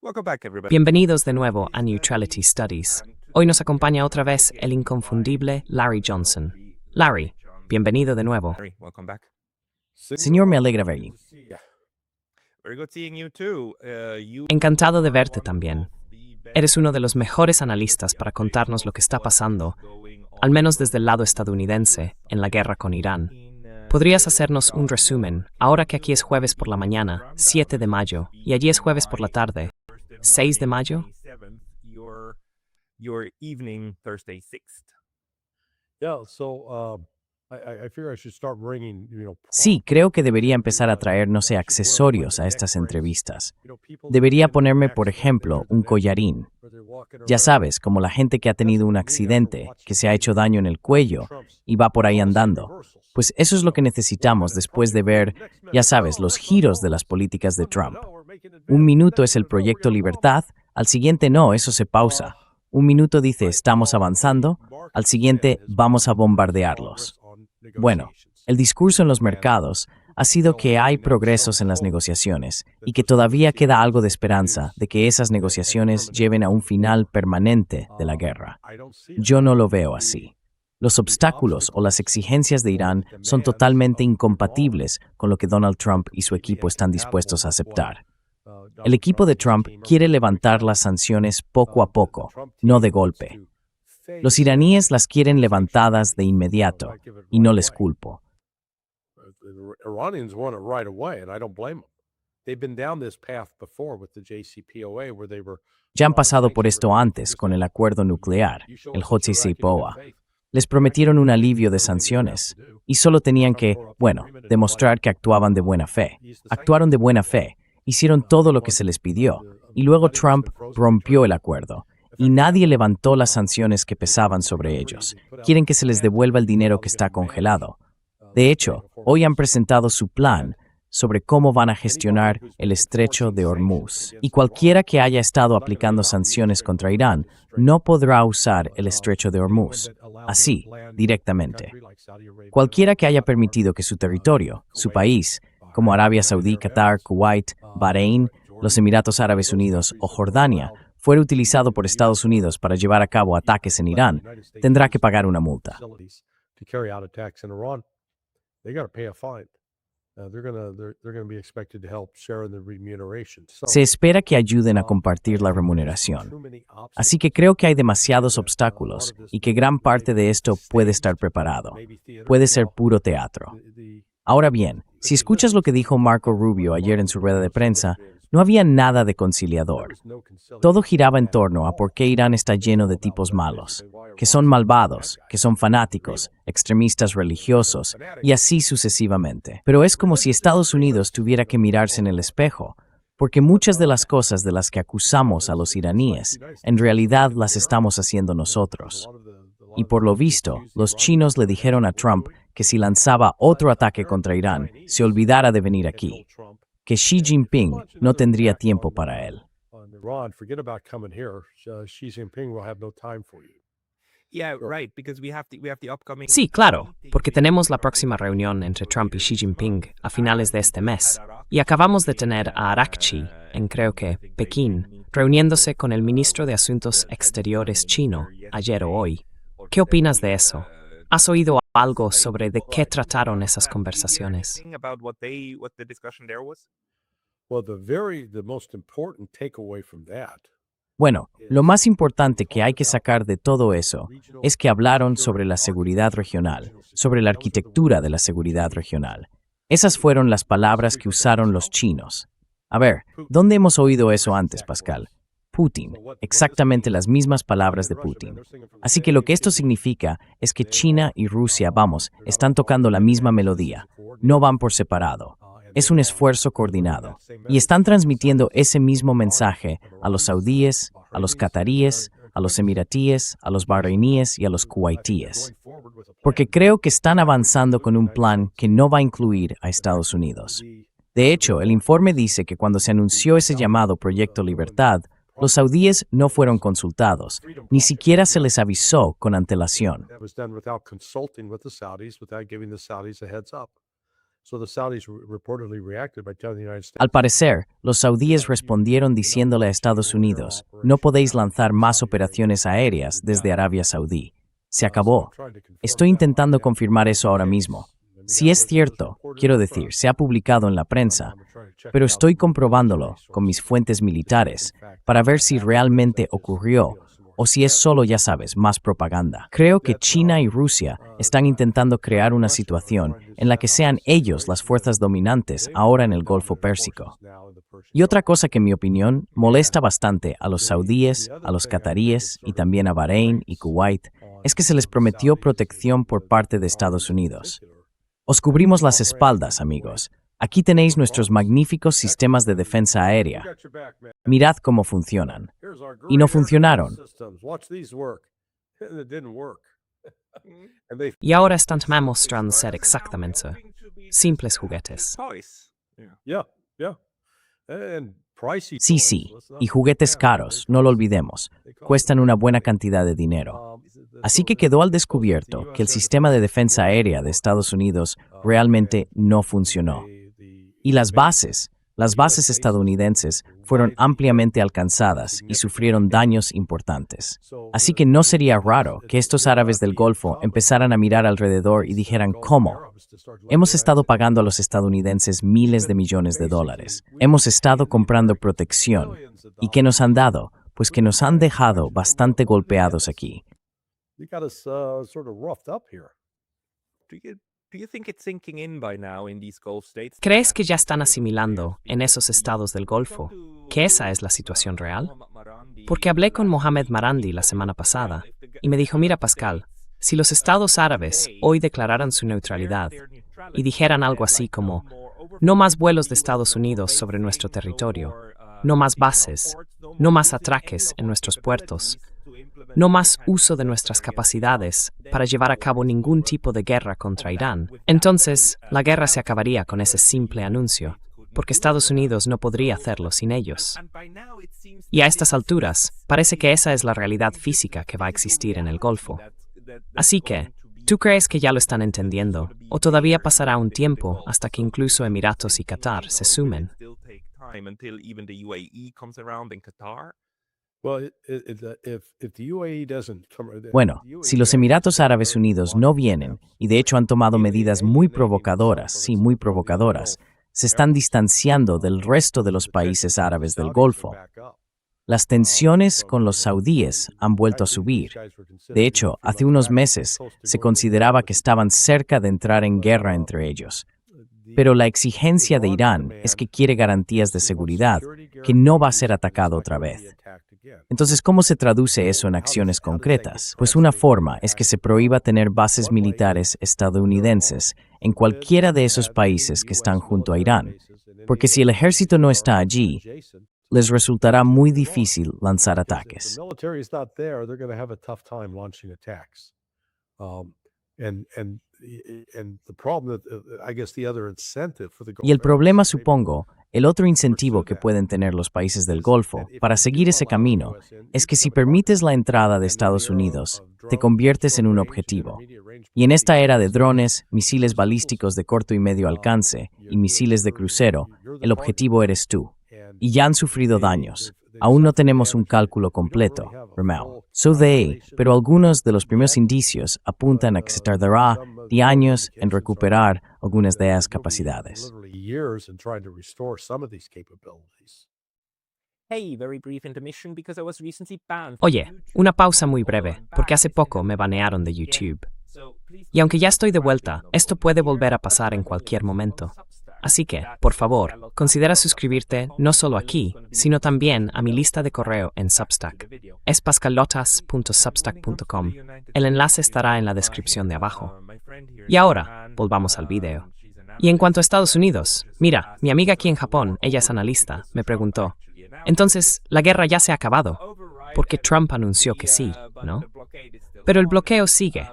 Welcome back, everybody. Bienvenidos de nuevo a Neutrality Studies. Hoy nos acompaña otra vez el inconfundible Larry Johnson. Larry, bienvenido de nuevo. Larry, welcome back. Señor, me alegra verlo. Very good seeing you too. Encantado de verte también. Eres uno de los mejores analistas para contarnos lo que está pasando, al menos desde el lado estadounidense, en la guerra con Irán. ¿Podrías hacernos un resumen, ahora que aquí es jueves por la mañana, 7 de mayo, y allí es jueves por la tarde, 6 de mayo? Your evening, Thursday 6th. Sí, creo que debería empezar a traer, no sé, accesorios a estas entrevistas. Debería ponerme, por ejemplo, un collarín. Ya sabes, como la gente que ha tenido un accidente, que se ha hecho daño en el cuello y va por ahí andando. Pues eso es lo que necesitamos después de ver, ya sabes, los giros de las políticas de Trump. Un minuto es el proyecto Libertad, al siguiente no, eso se pausa. Un minuto dice estamos avanzando, al siguiente vamos a bombardearlos. Bueno, el discurso en los mercados ha sido que hay progresos en las negociaciones y que todavía queda algo de esperanza de que esas negociaciones lleven a un final permanente de la guerra. Yo no lo veo así. Los obstáculos o las exigencias de Irán son totalmente incompatibles con lo que Donald Trump y su equipo están dispuestos a aceptar. El equipo de Trump quiere levantar las sanciones poco a poco, no de golpe. Los iraníes las quieren levantadas de inmediato, y no les culpo. Ya han pasado por esto antes con el acuerdo nuclear, el JCPOA. Les prometieron un alivio de sanciones, y solo tenían que, demostrar que actuaban de buena fe. Actuaron de buena fe, hicieron todo lo que se les pidió, y luego Trump rompió el acuerdo. Y nadie levantó las sanciones que pesaban sobre ellos. Quieren que se les devuelva el dinero que está congelado. De hecho, hoy han presentado su plan sobre cómo van a gestionar el estrecho de Hormuz. Y cualquiera que haya estado aplicando sanciones contra Irán no podrá usar el estrecho de Hormuz, así, directamente. Cualquiera que haya permitido que su territorio, su país, como Arabia Saudí, Qatar, Kuwait, Bahrein, los Emiratos Árabes Unidos o Jordania, fuera utilizado por Estados Unidos para llevar a cabo ataques en Irán, tendrá que pagar una multa. Se espera que ayuden a compartir la remuneración. Así que creo que hay demasiados obstáculos y que gran parte de esto puede estar preparado. Puede ser puro teatro. Ahora bien, si escuchas lo que dijo Marco Rubio ayer en su rueda de prensa, no había nada de conciliador. Todo giraba en torno a por qué Irán está lleno de tipos malos, que son malvados, que son fanáticos, extremistas religiosos, y así sucesivamente. Pero es como si Estados Unidos tuviera que mirarse en el espejo, porque muchas de las cosas de las que acusamos a los iraníes, en realidad las estamos haciendo nosotros. Y por lo visto, los chinos le dijeron a Trump que si lanzaba otro ataque contra Irán, se olvidara de venir aquí, que Xi Jinping no tendría tiempo para él. Sí, claro, porque tenemos la próxima reunión entre Trump y Xi Jinping a finales de este mes, y acabamos de tener a Arakchi, en creo que Pekín, reuniéndose con el ministro de Asuntos Exteriores chino, ayer o hoy. ¿Qué opinas de eso? ¿Has oído algo sobre de qué trataron esas conversaciones? Bueno, lo más importante que hay que sacar de todo eso es que hablaron sobre la seguridad regional, sobre la arquitectura de la seguridad regional. Esas fueron las palabras que usaron los chinos. A ver, ¿dónde hemos oído eso antes, Pascal? Putin, exactamente las mismas palabras de Putin. Así que lo que esto significa es que China y Rusia, están tocando la misma melodía, no van por separado. Es un esfuerzo coordinado. Y están transmitiendo ese mismo mensaje a los saudíes, a los cataríes, a los emiratíes, a los bahreiníes y a los kuwaitíes. Porque creo que están avanzando con un plan que no va a incluir a Estados Unidos. De hecho, el informe dice que cuando se anunció ese llamado Proyecto Libertad, los saudíes no fueron consultados, ni siquiera se les avisó con antelación. Al parecer, los saudíes respondieron diciéndole a Estados Unidos, no podéis lanzar más operaciones aéreas desde Arabia Saudí. Se acabó. Estoy intentando confirmar eso ahora mismo. Si es cierto, quiero decir, se ha publicado en la prensa, pero estoy comprobándolo con mis fuentes militares para ver si realmente ocurrió o si es solo, ya sabes, más propaganda. Creo que China y Rusia están intentando crear una situación en la que sean ellos las fuerzas dominantes ahora en el Golfo Pérsico. Y otra cosa que, en mi opinión, molesta bastante a los saudíes, a los cataríes y también a Bahrein y Kuwait es que se les prometió protección por parte de Estados Unidos. Os cubrimos las espaldas, amigos. Aquí tenéis nuestros magníficos sistemas de defensa aérea. Mirad cómo funcionan. Y no funcionaron. Y ahora están mostrando ser exactamente simples juguetes. Sí, y juguetes caros, no lo olvidemos. Cuestan una buena cantidad de dinero. Así que quedó al descubierto que el sistema de defensa aérea de Estados Unidos realmente no funcionó. Y las bases estadounidenses fueron ampliamente alcanzadas y sufrieron daños importantes. Así que no sería raro que estos árabes del Golfo empezaran a mirar alrededor y dijeran, ¿cómo? Hemos estado pagando a los estadounidenses miles de millones de dólares. Hemos estado comprando protección. ¿Y qué nos han dado? Pues que nos han dejado bastante golpeados aquí. ¿Crees que ya están asimilando en esos estados del Golfo que esa es la situación real? Porque hablé con Mohamed Marandi la semana pasada y me dijo, mira Pascal, si los estados árabes hoy declararan su neutralidad y dijeran algo así como, no más vuelos de Estados Unidos sobre nuestro territorio, no más bases, no más atraques en nuestros puertos, no más uso de nuestras capacidades para llevar a cabo ningún tipo de guerra contra Irán, entonces la guerra se acabaría con ese simple anuncio, porque Estados Unidos no podría hacerlo sin ellos. Y a estas alturas, parece que esa es la realidad física que va a existir en el Golfo. Así que, ¿tú crees que ya lo están entendiendo? ¿O todavía pasará un tiempo hasta que incluso Emiratos y Qatar se sumen? Bueno, si los Emiratos Árabes Unidos no vienen, y de hecho han tomado medidas muy provocadoras, se están distanciando del resto de los países árabes del Golfo. Las tensiones con los saudíes han vuelto a subir. De hecho, hace unos meses se consideraba que estaban cerca de entrar en guerra entre ellos. Pero la exigencia de Irán es que quiere garantías de seguridad, que no va a ser atacado otra vez. Entonces, ¿cómo se traduce eso en acciones concretas? Pues una forma es que se prohíba tener bases militares estadounidenses en cualquiera de esos países que están junto a Irán, porque si el ejército no está allí, les resultará muy difícil lanzar ataques. Y el problema, supongo, el otro incentivo que pueden tener los países del Golfo para seguir ese camino es que si permites la entrada de Estados Unidos, te conviertes en un objetivo. Y en esta era de drones, misiles balísticos de corto y medio alcance y misiles de crucero, el objetivo eres tú. Y ya han sufrido daños. Aún no tenemos un cálculo completo, Ramel. Pero algunos de los primeros indicios apuntan a que se tardará de años en recuperar algunas de esas capacidades. Oye, una pausa muy breve, porque hace poco me banearon de YouTube. Y aunque ya estoy de vuelta, esto puede volver a pasar en cualquier momento. Así que, por favor, considera suscribirte no solo aquí, sino también a mi lista de correo en Substack. Es pascalotas.substack.com. El enlace estará en la descripción de abajo. Y ahora, volvamos al video. Y en cuanto a Estados Unidos, mira, mi amiga aquí en Japón, ella es analista, me preguntó, entonces, ¿la guerra ya se ha acabado? Porque Trump anunció que sí, ¿no? Pero el bloqueo sigue.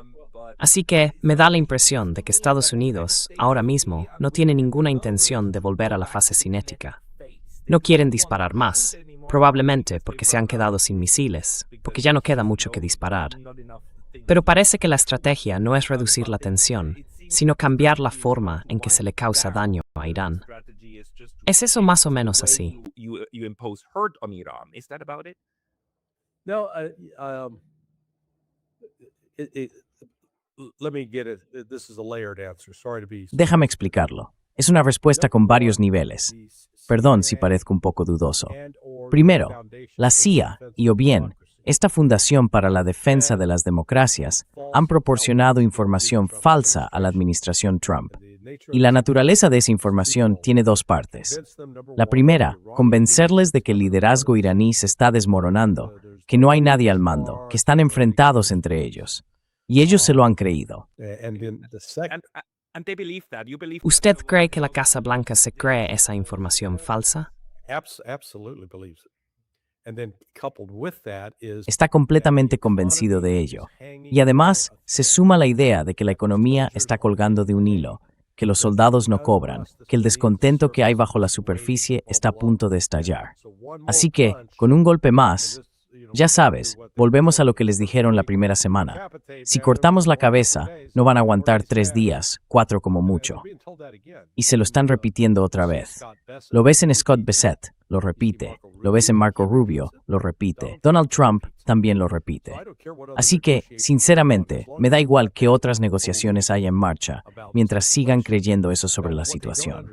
Así que me da la impresión de que Estados Unidos, ahora mismo, no tiene ninguna intención de volver a la fase cinética. No quieren disparar más, probablemente porque se han quedado sin misiles, porque ya no queda mucho que disparar. Pero parece que la estrategia no es reducir la tensión, sino cambiar la forma en que se le causa daño a Irán. ¿Es eso más o menos así? You impose hurt on Iran. Is that about it? No, let me get it. This is a layered answer. Sorry to be. Déjame explicarlo. Es una respuesta con varios niveles. Perdón si parezco un poco dudoso. Primero, la CIA y o bien esta Fundación para la Defensa de las Democracias han proporcionado información falsa a la administración Trump. Y la naturaleza de esa información tiene dos partes. La primera, convencerles de que el liderazgo iraní se está desmoronando, que no hay nadie al mando, que están enfrentados entre ellos. Y ellos se lo han creído. And they believe that. You believe ¿Usted cree que la Casa Blanca se cree esa información falsa? Absolutely believes it. And then coupled with that is Está completamente convencido de ello. Y además, se suma la idea de que la economía está colgando de un hilo, que los soldados no cobran, que el descontento que hay bajo la superficie está a punto de estallar. Así que, con un golpe más, ya sabes, volvemos a lo que les dijeron la primera semana. Si cortamos la cabeza, no van a aguantar 3 días, 4 como mucho. Y se lo están repitiendo otra vez. Lo ves en Scott Bessent, lo repite. Lo ves en Marco Rubio, lo repite. Donald Trump también lo repite. Así que, sinceramente, me da igual qué otras negociaciones hay en marcha, mientras sigan creyendo eso sobre la situación.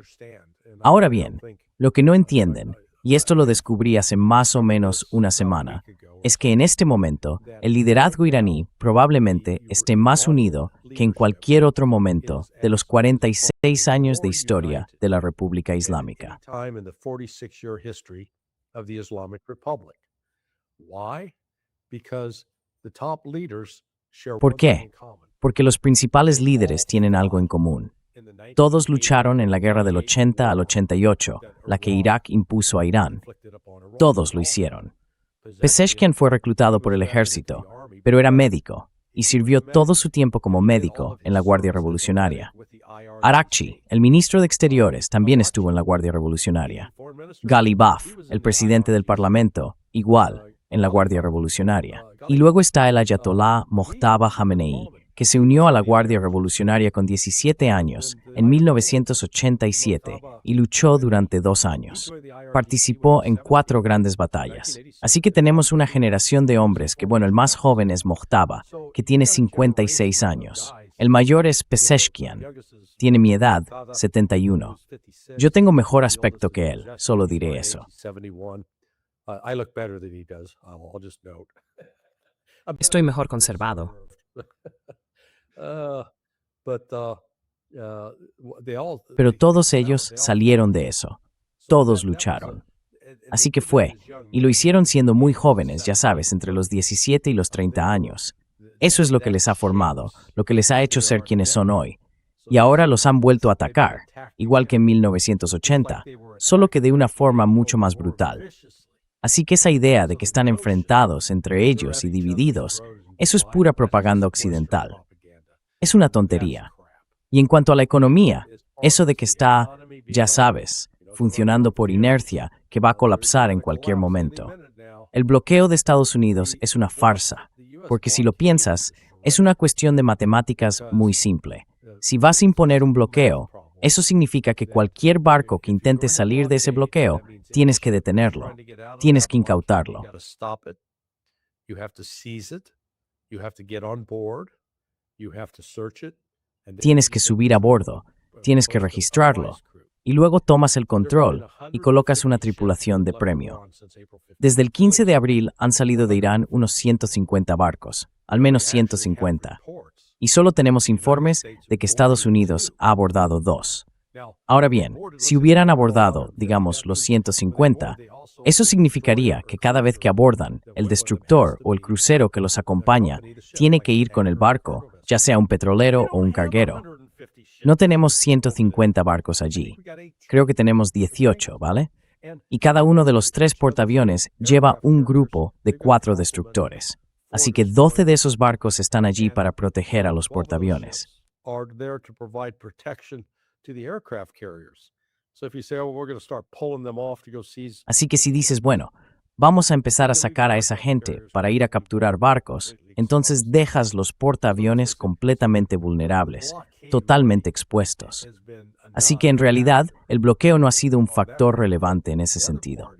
Ahora bien, lo que no entienden, y esto lo descubrí hace más o menos una semana, es que en este momento el liderazgo iraní probablemente esté más unido que en cualquier otro momento de los 46 años de historia de la República Islámica. ¿Por qué? Porque los principales líderes tienen algo en común. Todos lucharon en la guerra del 80 al 88, la que Irak impuso a Irán. Todos lo hicieron. Pezeshkian fue reclutado por el ejército, pero era médico y sirvió todo su tiempo como médico en la Guardia Revolucionaria. Arakchi, el ministro de Exteriores, también estuvo en la Guardia Revolucionaria. Ghalibaf, el presidente del Parlamento, igual, en la Guardia Revolucionaria. Y luego está el ayatolá Mojtaba Khamenei, que se unió a la Guardia Revolucionaria con 17 años en 1987 y luchó durante 2 años. Participó en 4 grandes batallas. Así que tenemos una generación de hombres que, bueno, el más joven es Mojtaba, que tiene 56 años. El mayor es Pezeshkian, tiene mi edad, 71. Yo tengo mejor aspecto que él, solo diré eso. Estoy mejor conservado. Pero todos ellos salieron de eso. Todos lucharon. Así que fue, y lo hicieron siendo muy jóvenes, ya sabes, entre los 17 y los 30 años. Eso es lo que les ha formado, lo que les ha hecho ser quienes son hoy. Y ahora los han vuelto a atacar, igual que en 1980, solo que de una forma mucho más brutal. Así que esa idea de que están enfrentados entre ellos y divididos, eso es pura propaganda occidental. Es una tontería. Y en cuanto a la economía, eso de que está, ya sabes, funcionando por inercia, que va a colapsar en cualquier momento. El bloqueo de Estados Unidos es una farsa, porque si lo piensas, es una cuestión de matemáticas muy simple. Si vas a imponer un bloqueo, eso significa que cualquier barco que intente salir de ese bloqueo, tienes que detenerlo, tienes que incautarlo. Tienes que subir a bordo, tienes que registrarlo, y luego tomas el control y colocas una tripulación de premio. Desde el 15 de abril han salido de Irán unos 150 barcos, al menos 150, y solo tenemos informes de que Estados Unidos ha abordado 2. Ahora bien, si hubieran abordado, digamos, los 150, eso significaría que cada vez que abordan, el destructor o el crucero que los acompaña tiene que ir con el barco, ya sea un petrolero o un carguero. No tenemos 150 barcos allí. Creo que tenemos 18, ¿vale? Y cada uno de los 3 portaaviones lleva un grupo de 4 destructores. Así que 12 de esos barcos están allí para proteger a los portaaviones. Así que si dices, bueno, vamos a empezar a sacar a esa gente para ir a capturar barcos, entonces dejas los portaaviones completamente vulnerables. totalmente expuestos. Así que en realidad el bloqueo no ha sido un factor relevante en ese sentido.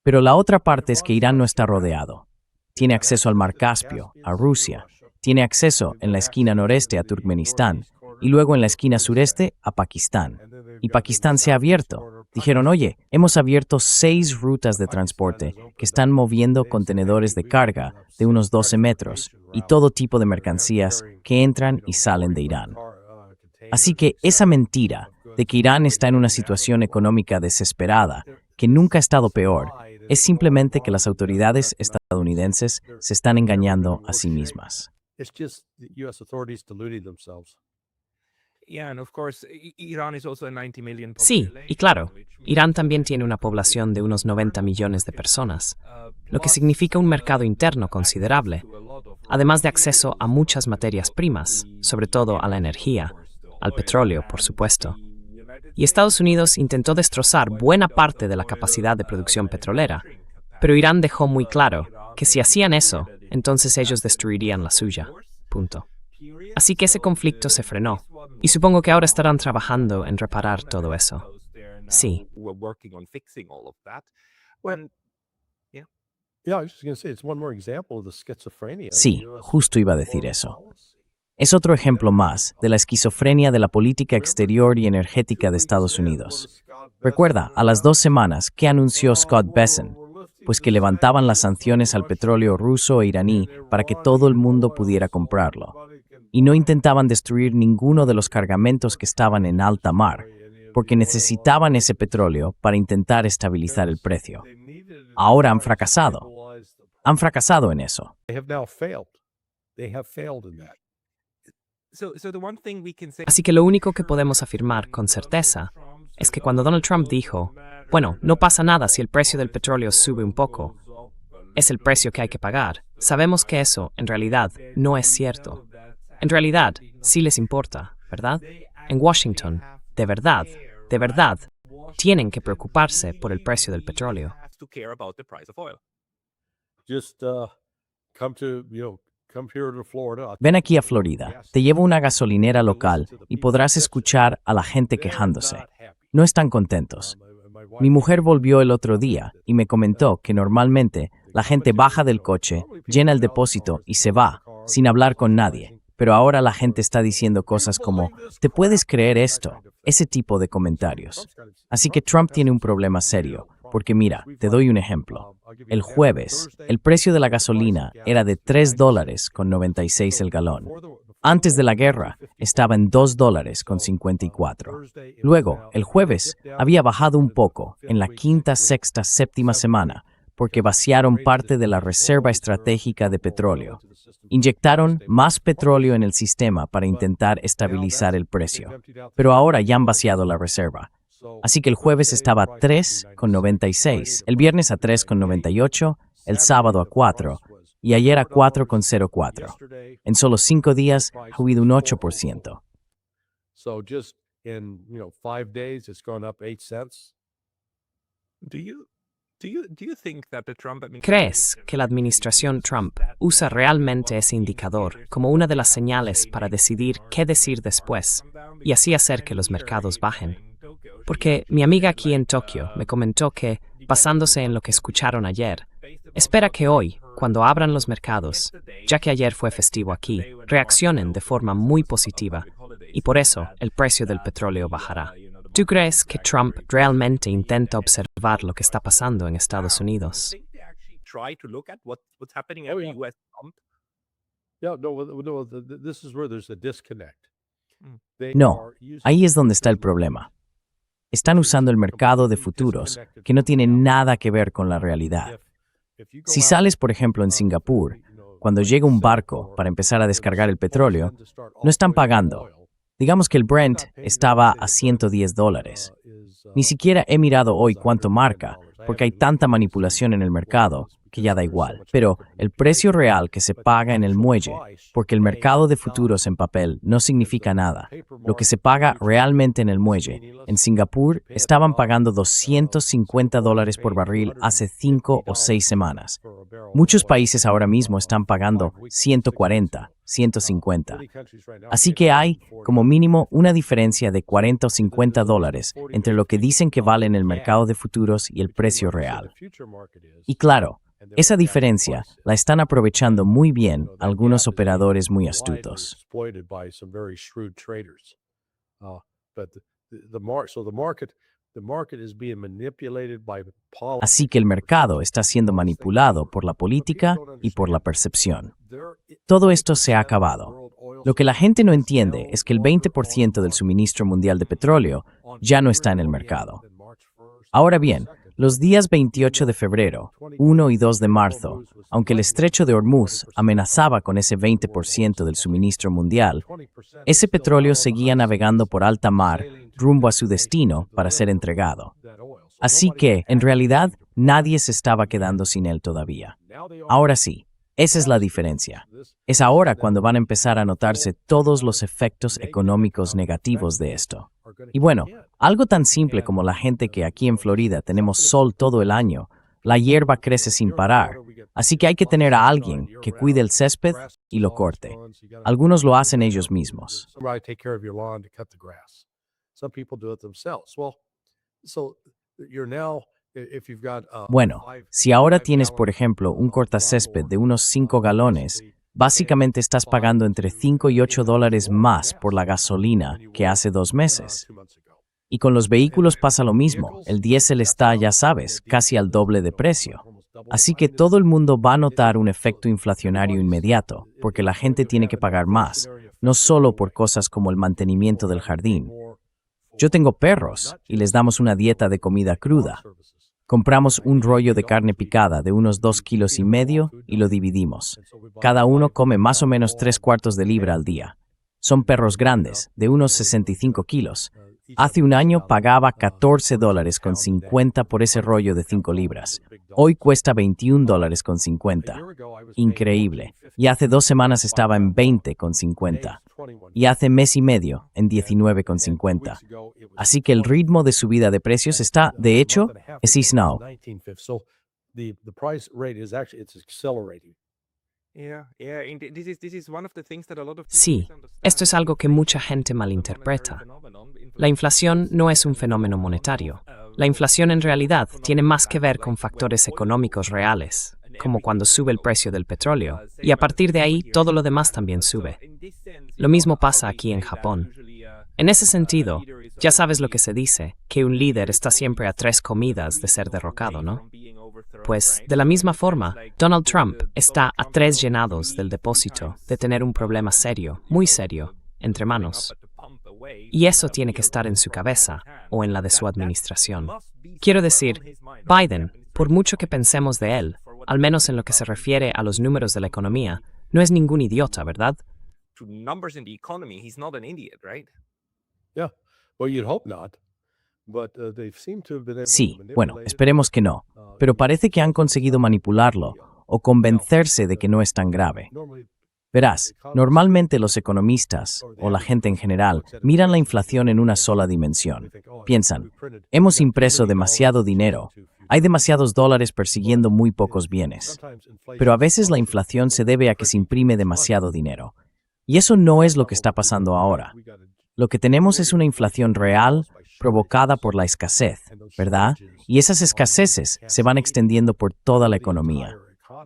Pero la otra parte es que Irán no está rodeado. Tiene acceso al Mar Caspio, a Rusia, tiene acceso en la esquina noreste a Turkmenistán y luego en la esquina sureste a Pakistán. Y Pakistán se ha abierto. Dijeron, oye, hemos abierto 6 rutas de transporte que están moviendo contenedores de carga de unos 12 metros y todo tipo de mercancías que entran y salen de Irán. Así que esa mentira de que Irán está en una situación económica desesperada, que nunca ha estado peor, es simplemente que las autoridades estadounidenses se están engañando a sí mismas. It's just the US authorities deluding themselves. Yeah, and of course, Iran is also a 90 million Sí, y population, claro, which means Irán también tiene una población de unos 90 millones de personas, lo que significa un mercado interno considerable, además de acceso a muchas materias primas, sobre todo a la energía, al petróleo, por supuesto. Y Estados Unidos intentó destrozar buena parte de la capacidad de producción petrolera, pero Irán dejó muy claro que si hacían eso, entonces ellos destruirían la suya. Punto. Así que ese conflicto se frenó, y supongo que ahora estarán trabajando en reparar todo eso. Sí. We're working on fixing all of that. When Yeah, I was just going to say, it's one more example of the schizophrenia. of Sí, the US justo iba a decir foreign eso. policy. Es otro ejemplo más de la esquizofrenia de la política exterior y energética de Estados Unidos. Recuerda, a las 2 semanas, ¿qué anunció Scott Bessent? Pues que levantaban las sanciones al petróleo ruso e iraní para que todo el mundo pudiera comprarlo. Y no intentaban destruir ninguno de los cargamentos que estaban en alta mar, porque necesitaban ese petróleo para intentar estabilizar el precio. Ahora han fracasado. Han fracasado en eso. They have now failed. They have failed in that. so the one thing we can say Así que lo único que podemos afirmar con certeza es que cuando Donald Trump dijo, bueno, no pasa nada si el precio del petróleo sube un poco, es el precio que hay que pagar, sabemos que eso, en realidad, no es cierto. En realidad, sí les importa, ¿verdad? En Washington, de verdad, tienen que preocuparse por el precio del petróleo. has to care about the price of oil. Just come here to Florida. Ven aquí a Florida, te llevo a una gasolinera local y podrás escuchar a la gente quejándose. No están contentos. Mi mujer volvió el otro día y me comentó que normalmente la gente baja del coche, llena el depósito y se va, sin hablar con nadie. Pero ahora la gente está diciendo cosas como, ¿te puedes creer esto? Ese tipo de comentarios. Así que Trump tiene un problema serio, porque mira, te doy un ejemplo. El jueves, el precio de la gasolina era de $3.96 el galón. Antes de la guerra, estaba en $2.54. Luego, el jueves, había bajado un poco en la quinta, sexta, séptima semana, porque vaciaron parte de la reserva estratégica de petróleo. Inyectaron más petróleo en el sistema para intentar estabilizar el precio, pero ahora ya han vaciado la reserva. Así que el jueves estaba a 3,96, el viernes a 3,98, el sábado a 4 y ayer a 4,04. En solo 5 días ha habido un 8%. So just in 5 days, it's gone up 8 cents. Do you think that the Trump administration ¿Crees que la administración Trump usa realmente ese indicador como una de las señales para decidir qué decir después y así hacer que los mercados bajen? Porque mi amiga aquí en Tokio me comentó que, basándose en lo que escucharon ayer, espera que hoy, cuando abran los mercados, ya que ayer fue festivo aquí, reaccionen de forma muy positiva y por eso el precio del petróleo bajará. ¿Tú crees que Trump realmente intenta observar lo que está pasando en Estados Unidos? think they actually try to look at what's happening at Oh, the yeah. US Trump? Yeah, no, this is where there's a disconnect. Mm. They No, are using ahí es donde está el problema. Están usando el mercado de futuros, que no tiene nada que ver con la realidad. if you go Si out, sales, por ejemplo, en Singapur, cuando llega un barco para empezar a descargar el petróleo, no están pagando. Digamos que el Brent estaba a $110. Ni siquiera he mirado hoy cuánto marca, porque hay tanta manipulación en el mercado que ya da igual. Pero el precio real que se paga en el muelle, porque el mercado de futuros en papel no significa nada. Lo que se paga realmente en el muelle, en Singapur estaban pagando $250 por barril hace 5 o 6 semanas. Muchos países ahora mismo están pagando 140, 150. Así que hay, como mínimo, una diferencia de 40 o 50 dólares entre lo que dicen que vale en el mercado de futuros y el precio real. Y claro, esa diferencia la están aprovechando muy bien algunos operadores muy astutos. Así que el mercado está siendo manipulado por la política y por la percepción. Todo esto se ha acabado. Lo que la gente no entiende es que el 20% del suministro mundial de petróleo ya no está en el mercado. Ahora bien, los días 28 de febrero, 1 y 2 de marzo, aunque el estrecho de Hormuz amenazaba con ese 20% del suministro mundial, ese petróleo seguía navegando por alta mar rumbo a su destino para ser entregado. Así que, en realidad, nadie se estaba quedando sin él todavía. Ahora sí, esa es la diferencia. Es ahora cuando van a empezar a notarse todos los efectos económicos negativos de esto. Y bueno, algo tan simple como la gente que aquí en Florida tenemos sol todo el año, la hierba crece sin parar, así que hay que tener a alguien que cuide el césped y lo corte. Algunos lo hacen ellos mismos. Bueno, si ahora tienes, por ejemplo, un cortacésped de unos 5 galones, básicamente estás pagando entre 5 y 8 dólares más por la gasolina que hace 2 meses. Y con los vehículos pasa lo mismo. El diésel está, ya sabes, casi al doble de precio. Así que todo el mundo va a notar un efecto inflacionario inmediato, porque la gente tiene que pagar más, no solo por cosas como el mantenimiento del jardín. Yo tengo perros y les damos una dieta de comida cruda. Compramos un rollo de carne picada de unos 2,5 kilos y lo dividimos. Cada uno come más o menos 3/4 de libra al día. Son perros grandes, de unos 65 kilos. Hace un año pagaba 14 dólares con 50 por ese rollo de 5 libras. Hoy cuesta 21 dólares con 50. Increíble. Y hace 2 semanas estaba en 20 con 50. Y hace mes y medio en 19 con 50. Así que el ritmo de subida de precios está, de hecho, es now. Sí, esto es algo que mucha gente malinterpreta. La inflación no es un fenómeno monetario. La inflación en realidad tiene más que ver con factores económicos reales, como cuando sube el precio del petróleo, y a partir de ahí todo lo demás también sube. Lo mismo pasa aquí en Japón. En ese sentido, ya sabes lo que se dice, que un líder está siempre a 3 comidas de ser derrocado, ¿no? Pues, de la misma forma, Donald Trump está a 3 llenados del depósito de tener un problema serio, muy serio, entre manos. Y eso tiene que estar en su cabeza o en la de su administración. Quiero decir, Biden, por mucho que pensemos de él, al menos en lo que se refiere a los números de la economía, no es ningún idiota, ¿verdad? Sí, bueno, esperemos que no, pero parece que han conseguido manipularlo o convencerse de que no es tan grave. Verás, normalmente los economistas, o la gente en general, miran la inflación en una sola dimensión. Piensan, hemos impreso demasiado dinero, hay demasiados dólares persiguiendo muy pocos bienes. Pero a veces la inflación se debe a que se imprime demasiado dinero. Y eso no es lo que está pasando ahora. Lo que tenemos es una inflación real provocada por la escasez, ¿verdad? Y esas escaseces se van extendiendo por toda la economía.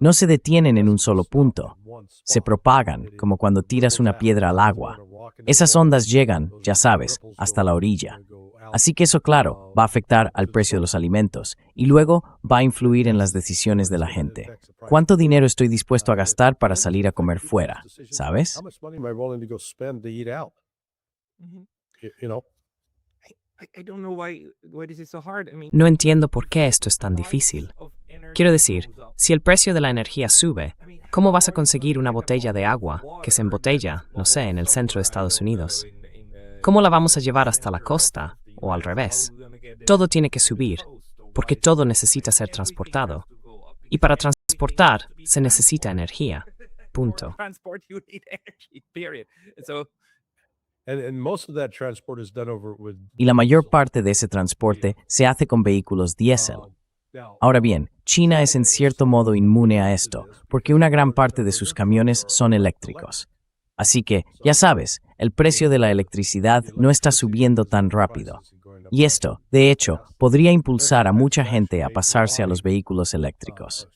No se detienen en un solo punto. Se propagan, como cuando tiras una piedra al agua. Esas ondas llegan, ya sabes, hasta la orilla. Así que eso, claro, va a afectar al precio de los alimentos y luego va a influir en las decisiones de la gente. ¿Cuánto dinero estoy dispuesto a gastar para salir a comer fuera? ¿Sabes? No entiendo por qué esto es tan difícil. Quiero decir, si el precio de la energía sube, ¿cómo vas a conseguir una botella de agua que se embotella, no sé, en el centro de Estados Unidos? ¿Cómo la vamos a llevar hasta la costa? O al revés. Todo tiene que subir, porque todo necesita ser transportado. Y para transportar se necesita energía. Punto. Y la mayor parte de ese transporte se hace con vehículos diésel. Ahora bien, China es en cierto modo inmune a esto, porque una gran parte de sus camiones son eléctricos. Así que, ya sabes, el precio de la electricidad no está subiendo tan rápido. Y esto, de hecho, podría impulsar a mucha gente a pasarse a los vehículos eléctricos.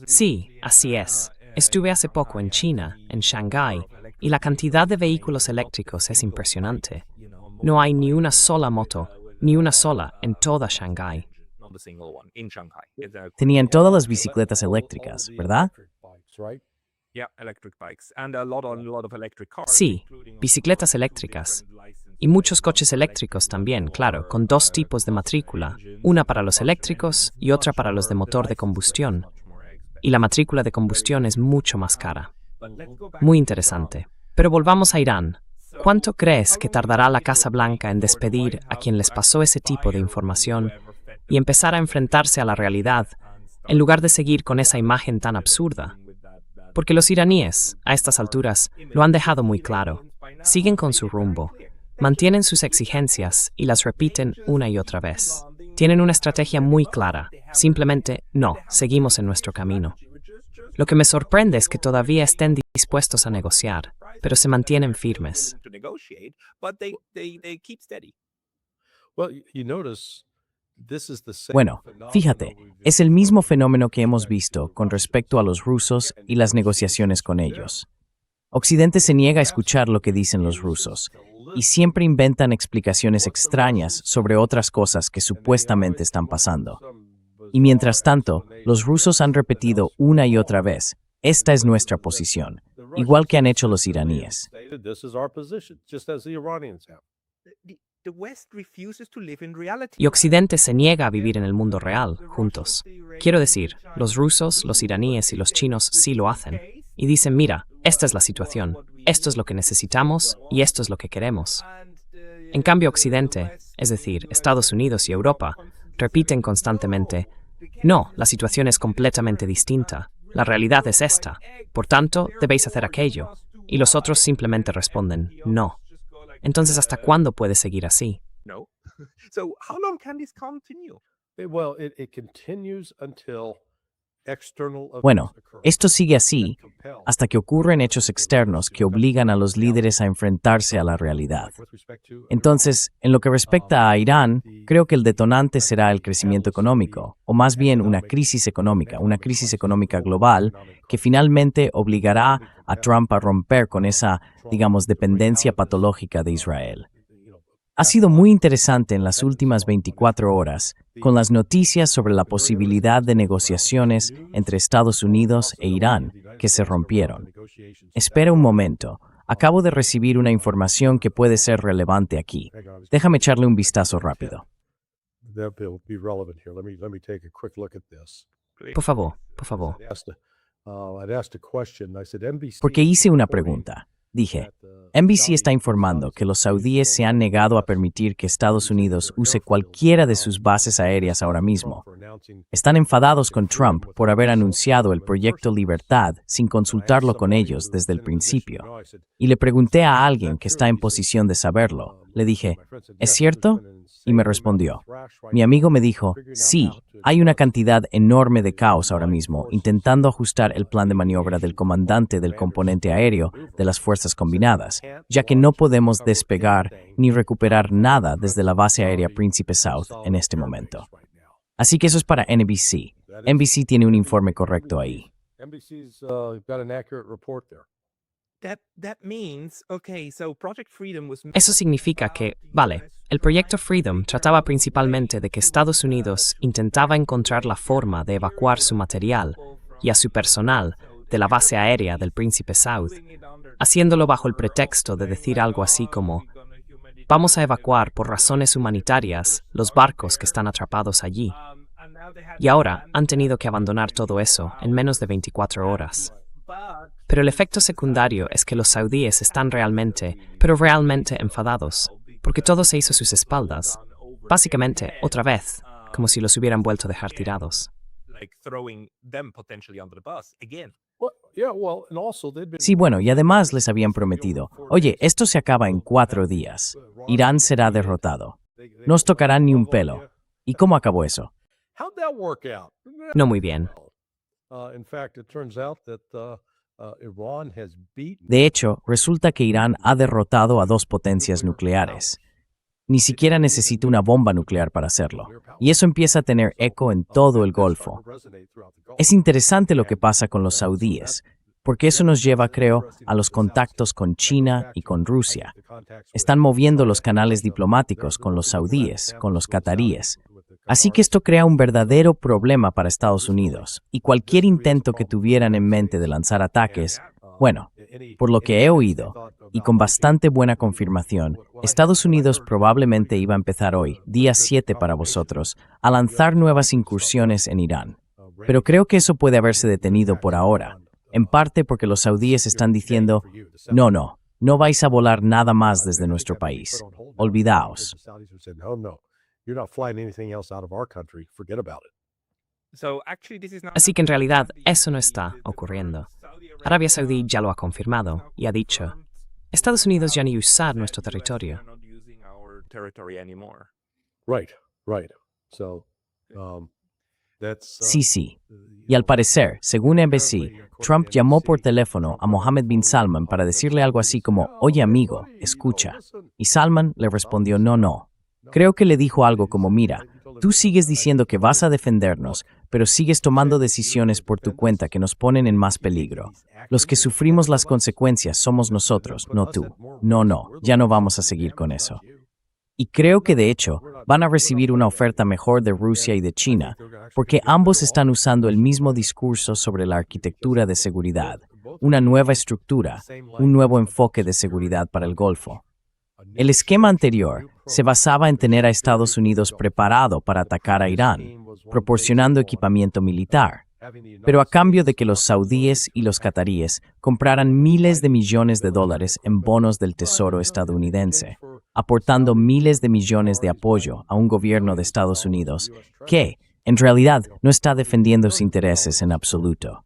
Sí, así es. Estuve hace poco en China, en Shanghái, y la cantidad de vehículos eléctricos es impresionante. No hay ni una sola moto, ni una sola en toda Shanghái. Tenían todas las bicicletas eléctricas, ¿verdad? Sí, bicicletas eléctricas. Y muchos coches eléctricos también, claro, con dos tipos de matrícula, una para los eléctricos y otra para los de motor de combustión. Y la matrícula de combustión es mucho más cara. Muy interesante. Pero volvamos a Irán. ¿Cuánto crees que tardará la Casa Blanca en despedir a quien les pasó ese tipo de información y empezar a enfrentarse a la realidad, en lugar de seguir con esa imagen tan absurda? Porque los iraníes, a estas alturas, lo han dejado muy claro. Siguen con su rumbo, mantienen sus exigencias y las repiten una y otra vez. Tienen una estrategia muy clara. Simplemente, no, seguimos en nuestro camino. Lo que me sorprende es que todavía estén dispuestos a negociar, pero se mantienen firmes. Bueno, fíjate, es el mismo fenómeno que hemos visto con respecto a los rusos y las negociaciones con ellos. Occidente se niega a escuchar lo que dicen los rusos y siempre inventan explicaciones extrañas sobre otras cosas que supuestamente están pasando. Y mientras tanto, los rusos han repetido una y otra vez, esta es nuestra posición, igual que han hecho los iraníes. Y Occidente se niega a vivir en el mundo real, juntos. Quiero decir, los rusos, los iraníes y los chinos sí lo hacen. Y dicen, mira, esta es la situación, esto es lo que necesitamos y esto es lo que queremos. En cambio, Occidente, es decir, Estados Unidos y Europa, repiten constantemente, no, la situación es completamente distinta, la realidad es esta, por tanto, debéis hacer aquello. Y los otros simplemente responden, no. Entonces, ¿hasta cuándo puede seguir así? Bueno, esto sigue así hasta que ocurren hechos externos que obligan a los líderes a enfrentarse a la realidad. Entonces, en lo que respecta a Irán, creo que el detonante será el crecimiento económico, o más bien una crisis económica global que finalmente obligará a Trump a romper con esa, digamos, dependencia patológica de Israel. Ha sido muy interesante en las últimas 24 horas con las noticias sobre la posibilidad de negociaciones entre Estados Unidos e Irán que se rompieron. Espera un momento, acabo de recibir una información que puede ser relevante aquí. Déjame echarle un vistazo rápido. Por favor, por favor. Porque hice una pregunta. Dije, NBC está informando que los saudíes se han negado a permitir que Estados Unidos use cualquiera de sus bases aéreas ahora mismo. Están enfadados con Trump por haber anunciado el proyecto Libertad sin consultarlo con ellos desde el principio. Y le pregunté a alguien que está en posición de saberlo. Le dije, ¿es cierto? Y me respondió. Mi amigo me dijo, sí, hay una cantidad enorme de caos ahora mismo intentando ajustar el plan de maniobra del comandante del componente aéreo de las fuerzas combinadas, ya que no podemos despegar ni recuperar nada desde la base aérea Príncipe South en este momento. Así que eso es para NBC. NBC tiene un informe correcto ahí. Eso significa que, vale, el proyecto Freedom trataba principalmente de que Estados Unidos intentaba encontrar la forma de evacuar su material y a su personal de la base aérea del Príncipe South, haciéndolo bajo el pretexto de decir algo así como, vamos a evacuar por razones humanitarias los barcos que están atrapados allí. Y ahora han tenido que abandonar todo eso en menos de 24 horas. Pero el efecto secundario es que los saudíes están realmente enfadados, porque todo se hizo a sus espaldas. Básicamente, otra vez, como si los hubieran vuelto a dejar tirados. Sí, bueno, y además les habían prometido, oye, esto se acaba en 4 días. Irán será derrotado. No os tocarán ni un pelo. ¿Y cómo acabó eso? No muy bien. In fact, it turns out that Iran has beaten. De hecho, resulta que Irán ha derrotado a dos potencias nucleares. Ni siquiera necesita una bomba nuclear para hacerlo. Y eso empieza a tener eco en todo el Golfo. Es interesante lo que pasa con los saudíes, porque eso nos lleva, creo, a los contactos con China y con Rusia. Están moviendo los canales diplomáticos con los saudíes, con los cataríes. Así que esto crea un verdadero problema para Estados Unidos, y cualquier intento que tuvieran en mente de lanzar ataques, bueno, por lo que he oído, y con bastante buena confirmación, Estados Unidos probablemente iba a empezar hoy, día 7 para vosotros, a lanzar nuevas incursiones en Irán. Pero creo que eso puede haberse detenido por ahora, en parte porque los saudíes están diciendo, no vais a volar nada más desde nuestro país. Olvidaos. Así que en realidad eso no está ocurriendo. Arabia Saudí ya lo ha confirmado y ha dicho, Estados Unidos ya ni usar nuestro territorio. Right. So, Sí. Y al parecer, según NBC, Trump llamó por teléfono a Mohammed bin Salman para decirle algo así como, oye amigo, escucha. Y Salman le respondió, no. Creo que le dijo algo como, mira, tú sigues diciendo que vas a defendernos, pero sigues tomando decisiones por tu cuenta que nos ponen en más peligro. Los que sufrimos las consecuencias somos nosotros, no tú. No, ya no vamos a seguir con eso. Y creo que de hecho van a recibir una oferta mejor de Rusia y de China, porque ambos están usando el mismo discurso sobre la arquitectura de seguridad, una nueva estructura, un nuevo enfoque de seguridad para el Golfo. El esquema anterior se basaba en tener a Estados Unidos preparado para atacar a Irán, proporcionando equipamiento militar, pero a cambio de que los saudíes y los cataríes compraran miles de millones de dólares en bonos del Tesoro estadounidense, aportando miles de millones de apoyo a un gobierno de Estados Unidos que, en realidad, no está defendiendo sus intereses en absoluto.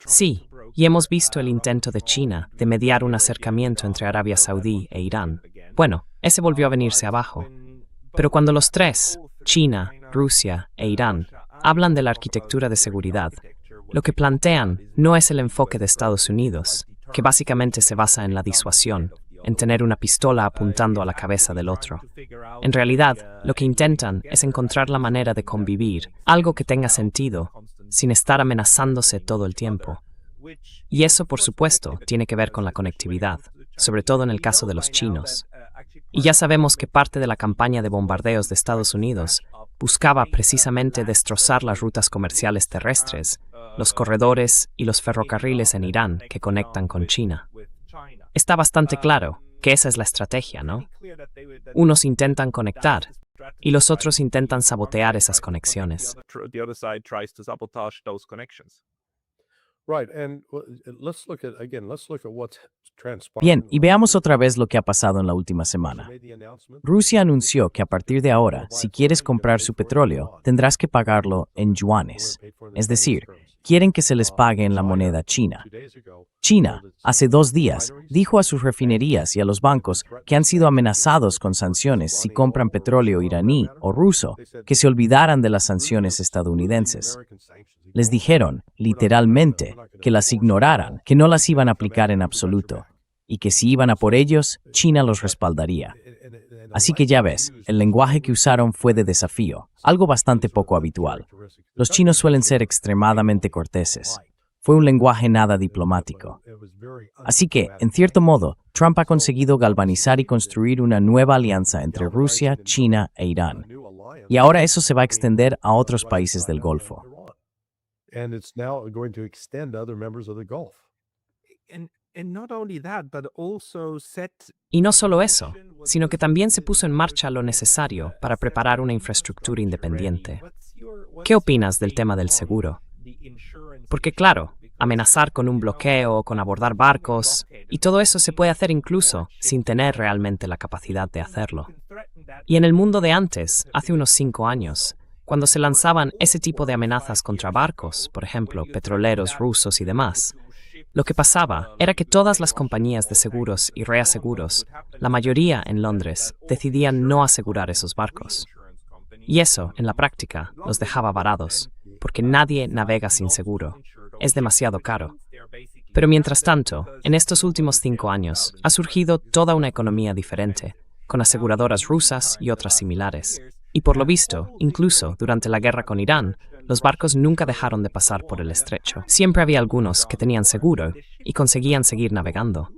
Sí, y hemos visto el intento de China de mediar un acercamiento entre Arabia Saudí e Irán. Bueno, ese volvió a venirse abajo. Pero cuando los tres, China, Rusia e Irán, hablan de la arquitectura de seguridad, lo que plantean no es el enfoque de Estados Unidos, que básicamente se basa en la disuasión, en tener una pistola apuntando a la cabeza del otro. En realidad, lo que intentan es encontrar la manera de convivir, algo que tenga sentido, sin estar amenazándose todo el tiempo. Y eso, por supuesto, tiene que ver con la conectividad, sobre todo en el caso de los chinos. Y ya sabemos que parte de la campaña de bombardeos de Estados Unidos buscaba precisamente destrozar las rutas comerciales terrestres, los corredores y los ferrocarriles en Irán que conectan con China. Está bastante claro que esa es la estrategia, ¿no? Unos intentan conectar y los otros intentan sabotear esas conexiones. Bien, y veamos otra vez lo que ha pasado en la última semana. Rusia anunció que a partir de ahora, si quieres comprar su petróleo, tendrás que pagarlo en yuanes. Es decir, quieren que se les pague en la moneda china. China, hace 2 días, dijo a sus refinerías y a los bancos que han sido amenazados con sanciones si compran petróleo iraní o ruso, que se olvidaran de las sanciones estadounidenses. Les dijeron, literalmente, que las ignoraran, que no las iban a aplicar en absoluto, y que si iban a por ellos, China los respaldaría. Así que ya ves, el lenguaje que usaron fue de desafío, algo bastante poco habitual. Los chinos suelen ser extremadamente corteses. Fue un lenguaje nada diplomático. Así que, en cierto modo, Trump ha conseguido galvanizar y construir una nueva alianza entre Rusia, China e Irán. Y ahora eso se va a extender a otros países del Golfo. Y no solo eso, sino que también se puso en marcha lo necesario para preparar una infraestructura independiente. ¿Qué opinas del tema del seguro? Porque claro, amenazar con un bloqueo o con abordar barcos, y todo eso se puede hacer incluso sin tener realmente la capacidad de hacerlo. Y en el mundo de antes, hace unos 5 años, cuando se lanzaban ese tipo de amenazas contra barcos, por ejemplo, petroleros rusos y demás, Lo que pasaba era que todas las compañías de seguros y reaseguros, la mayoría en Londres, decidían no asegurar esos barcos. Y eso, en la práctica, los dejaba varados, porque nadie navega sin seguro. Es demasiado caro. Pero mientras tanto, en estos últimos 5 años, ha surgido toda una economía diferente, con aseguradoras rusas y otras similares. Y por lo visto, incluso durante la guerra con Irán, los barcos nunca dejaron de pasar por el estrecho. Siempre había algunos que tenían seguro y conseguían seguir navegando.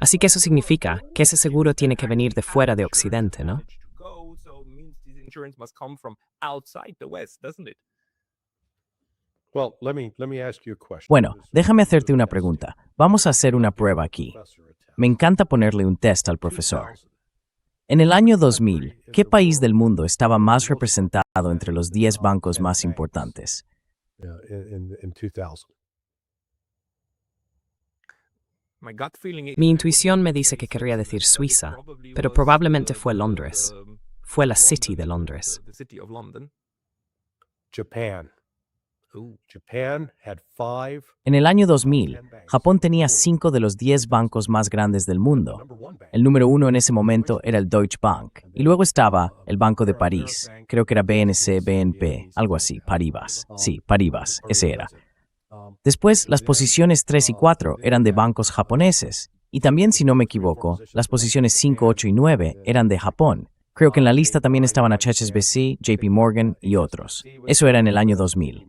Así que eso significa que ese seguro tiene que venir de fuera de Occidente, ¿no? Well, let me ask you a question. Bueno, déjame hacerte una pregunta. Vamos a hacer una prueba aquí. Me encanta ponerle un test al profesor. En el año 2000, ¿qué país del mundo estaba más representado entre los 10 bancos más importantes? Yeah, in 2000. Mi intuición me dice que querría decir Suiza, pero probablemente fue Londres. Fue la City de Londres. Japan. Japan had 5 En el año 2000, Japón tenía 5 de los 10 bancos más grandes del mundo. number one bank. El número 1 en ese momento era el Deutsche Bank. Y luego estaba el Banco de París. Creo que era BNC, BNP, algo así, Paribas. Sí, Paribas, ese era. Después, las posiciones 3 y 4 eran de bancos japoneses. Y también, si no me equivoco, las posiciones 5, 8 y 9 eran de Japón. Creo que en la lista también estaban HSBC, JP Morgan y otros. Eso era en el año 2000.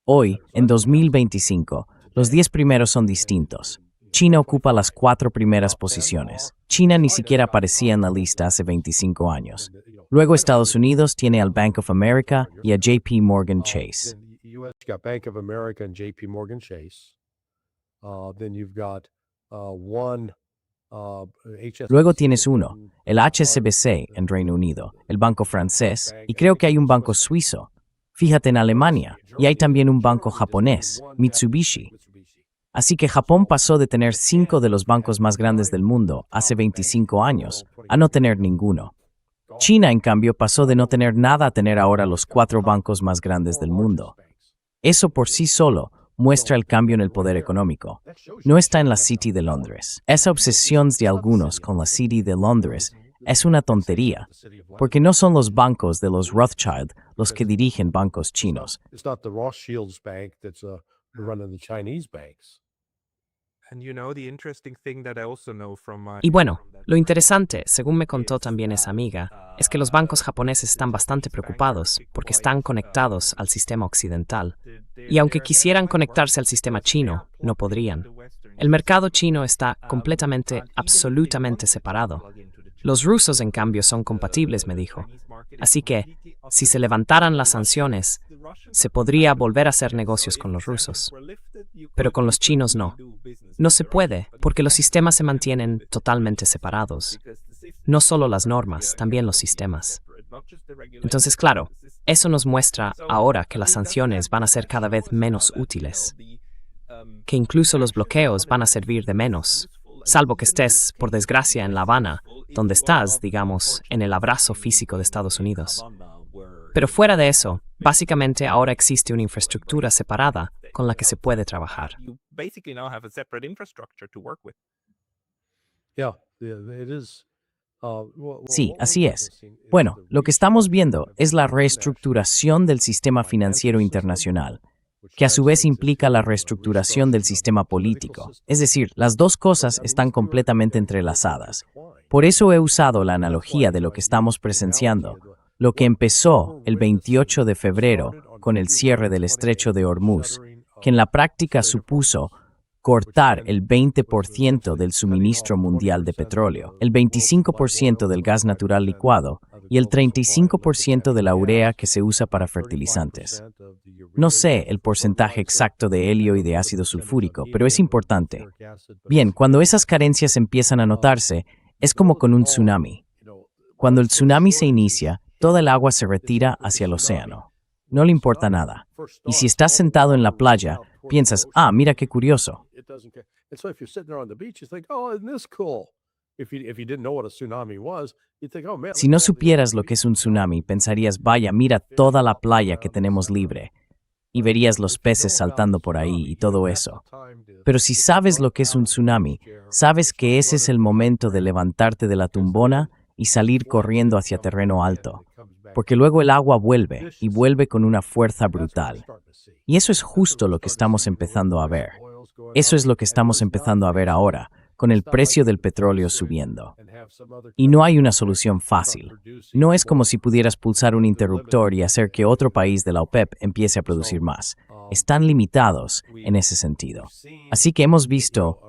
Hoy, en 2025, los 10 primeros son distintos. China ocupa las 4 primeras posiciones. China ni siquiera aparecía en la lista hace 25 años. Luego Estados Unidos tiene al Bank of America y a JP Morgan Chase. Then the US got Bank of America and JP Morgan Chase. Then you've got one HSBC. Luego tienes uno, el HSBC en Reino Unido, el banco francés, y creo que hay un banco suizo. Fíjate en Alemania, y hay también un banco japonés, Mitsubishi. Así que Japón pasó de tener 5 de los bancos más grandes del mundo hace 25 años a no tener ninguno. China, en cambio, pasó de no tener nada a tener ahora los 4 bancos más grandes del mundo. Eso por sí solo muestra el cambio en el poder económico. No está en la City de Londres. Esa obsesión de algunos con la City de Londres es una tontería, porque no son los bancos de los Rothschild los que dirigen bancos chinos. It's not the Rothschild's bank that's running the Chinese banks. Y bueno, lo interesante, según me contó también esa amiga, es que los bancos japoneses están bastante preocupados porque están conectados al sistema occidental. Y aunque quisieran conectarse al sistema chino, no podrían. El mercado chino está completamente, absolutamente separado. Los rusos, en cambio, son compatibles, me dijo. Así que, si se levantaran las sanciones, se podría volver a hacer negocios con los rusos. Pero con los chinos no. No se puede, porque los sistemas se mantienen totalmente separados. No solo las normas, también los sistemas. Entonces, claro, eso nos muestra ahora que las sanciones van a ser cada vez menos útiles. Que incluso los bloqueos van a servir de menos, salvo que estés, por desgracia, en La Habana, donde estás, digamos, en el abrazo físico de Estados Unidos. Pero fuera de eso, básicamente ahora existe una infraestructura separada con la que se puede trabajar. Yeah, it is. Sí, así es. Bueno, lo que estamos viendo es la reestructuración del sistema financiero internacional, que a su vez implica la reestructuración del sistema político. Es decir, las dos cosas están completamente entrelazadas. Por eso he usado la analogía de lo que estamos presenciando, lo que empezó el 28 de febrero con el cierre del estrecho de Hormuz, que en la práctica supuso cortar el 20% del suministro mundial de petróleo, el 25% del gas natural licuado y el 35% de la urea que se usa para fertilizantes. No sé el porcentaje exacto de helio y de ácido sulfúrico, pero es importante. Bien, cuando esas carencias empiezan a notarse, es como con un tsunami. Cuando el tsunami se inicia, toda el agua se retira hacia el océano. No le importa nada. Y si estás sentado en la playa, piensas, mira qué curioso. Si no supieras lo que es un tsunami, pensarías, vaya, mira toda la playa que tenemos libre. y verías los peces saltando por ahí y todo eso. Pero si sabes lo que es un tsunami, sabes que ese es el momento de levantarte de la tumbona y salir corriendo hacia terreno alto, porque luego el agua vuelve y vuelve con una fuerza brutal. Y eso es justo lo que estamos empezando a ver. Eso es lo que estamos empezando a ver ahora, con el precio del petróleo subiendo. Y no hay una solución fácil. No es como si pudieras pulsar un interruptor y hacer que otro país de la OPEP empiece a producir más. Están limitados en ese sentido. Así que hemos visto,